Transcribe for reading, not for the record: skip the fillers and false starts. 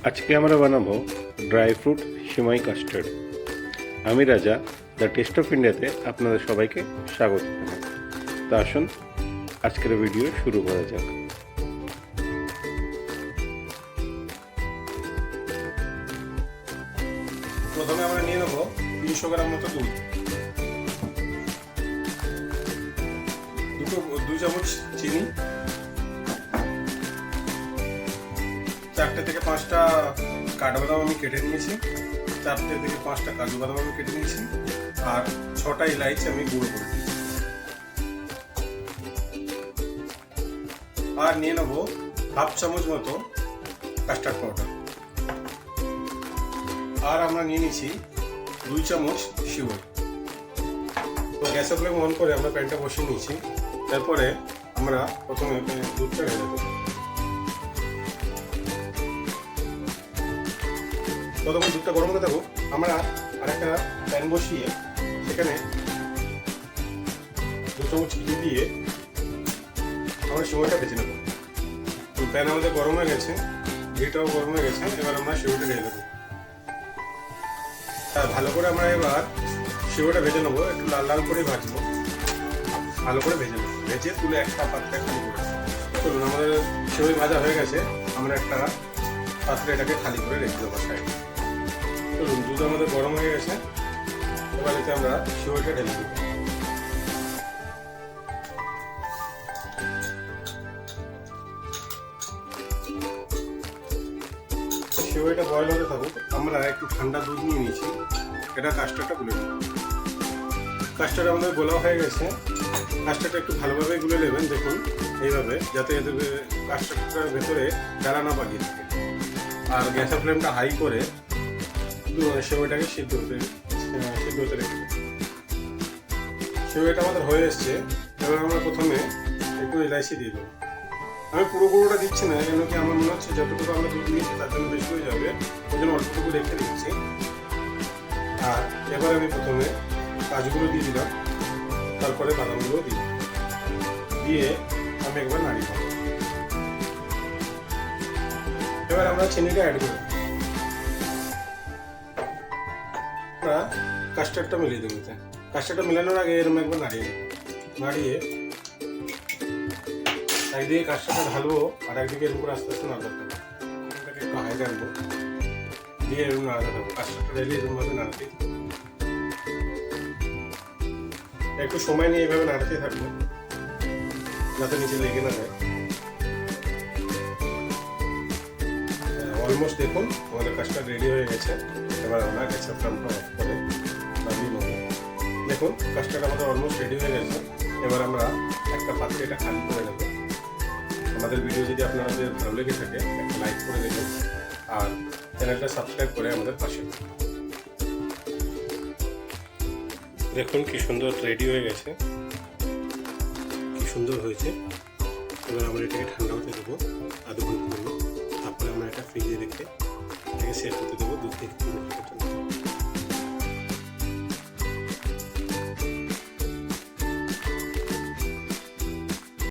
আজকে আমরা বানাবো ড্রাই ফ্রুট সিমাই কাস্টার্ড। আমি রাজা, দ্য টেস্ট অফ ইন্ডিয়াতে আপনাদের সবাইকে স্বাগত জানাই। তো আসুন আজকের ভিডিও শুরু করা যাক। প্রথমে আমরা নিয়ে নেবো 300 গ্রাম মতো দুধ, 2 চামচ চিনি, 4টে থেকে 5টা কাঠবাদাম আমি কেটে নিয়েছি, 4টে থেকে 5টা কাজু বাদাম আমি কেটে নিয়েছি, আর 6টা ইলাইচি আমি গুঁড়ো করে দিয়েছি। আর নিয়ে নেবো 1/2 চামচ মতো কাস্টার্ড পাউডার। আর আমরা নিয়ে নিচ্ছি 2 চামচ শিওর। তো গ্যাসের ফ্লেম অন করে আমরা প্যানটা বসিয়ে নিয়েছি। তারপরে আমরা প্রথমে দুধটা ঢেলে দেবো। ততক্ষণ দুধটা গরম হতে থাকুক, আমরা আরেকটা প্যান বসিয়ে সেখানে 2 চামচ ঘি দিয়ে আমরা সিমাইটা ভেজে নেব। তো প্যান আমাদের গরম হয়ে গেছে, ঘিটাও গরম হয়ে গেছে। এবার আমরা সিমাইটা ঢেলে দেবো। ভালো করে আমরা এবার সিমাইটা ভেজে নেবো, একটু লাল লাল করে ভাজবো, ভালো করে ভেজে নেবো। ভেজে তুলে একটা পাত্রে খালি করে চলুন। আমাদের সিমাই ভাজা হয়ে গেছে, আমরা একটা পাত্রে এটাকে খালি করে রেখে দেবো সাইডে। চলুন, দুধ আমাদের গরম হয়ে গেছে, এবার এতে আমরা সিমাইটা ঢেলে দেবো। সিমাইটা বয়েল হতে থাকুক, আমরা একটু ঠান্ডা দুধ নিয়ে নিয়েছি, এটা কাস্টার্ডটা গুলে নেব। কাস্টার্ড আমাদের গোলা হয়ে গেছে। কাস্টার্ডটা একটু ভালোভাবে গুলে নেবেন, দেখুন এইভাবে, যাতে এদের কাস্টার্ডটার ভেতরে ডালা না পাকিয়ে থাকে। আর গ্যাসের ফ্লেমটা হাই করে সেমাইটাকে সিদ্ধ হতে রেখে দেব। সেমাইটা আমাদের হয়ে এসছে। এবার আমরা প্রথমে একটু ইলাইচি দিয়ে দেবো। আমি পুরোটা দিচ্ছি না, কেন কি আমার মনে হচ্ছে যতটুকু আমরা দুধ নিয়েছি তার জন্য বেশি হয়ে যাবে, ওই জন্য অল্পটুকু রেখে দিচ্ছি। আর এবার আমি প্রথমে কাজুগুলো দিয়ে দিলাম, তারপরে বাদামগুলো দিয়ে আমি একবার নাড়িয়ে দেবো। এবার আমরা চিনিটা অ্যাড করি, আমরা কাস্টার্ডটা মিলিয়ে দেবো। কাস্টার্ডটা মেলানোর আগে এরকম একবার নাড়িয়ে একদিকে কাস্টার্ডটা ঢালবো আর একদিকে এরকম করে আস্তে আস্তে নাড়াতে হবে। এটাকে একটু হাই রাখবো, দিয়ে এরকম নাড়াতে থাকবো। কাস্টার্ডটা ঢেলে এরকমভাবে নাড়াতে একটু সময় নিয়ে এইভাবে নাড়াতে থাকবো, যাতে নিচে লেগে না যায়। অলমোস্ট দেখুন আমাদের কাস্টার্ড রেডি হয়ে গেছে। এবার আমরা গ্যাসের ফ্লেমটা অফ করে নামিয়ে নেব। দেখুন কাস্টার্ড আমাদের অলমোস্ট রেডি হয়ে গেছে। এবার আমরা একটা পাত্রে এটা খালি করে নেব। আমাদের ভিডিও যদি আপনাদের ভালো লেগে থাকে একটা লাইক করে দেবেন, আর চ্যানেলটা সাবস্ক্রাইব করে আমাদের পাশে। দেখুন কি সুন্দর রেডি হয়ে গেছে, কি সুন্দর হয়েছে। এবার আমরা এটাকে ঠান্ডা হতে দেবো আধ ঘন্টার জন্য। তারপরে আমরা এটা ফ্রিজে রেখে এটাকে সেট হতে দেবো 2 থেকে 3 ঘন্টার জন্য।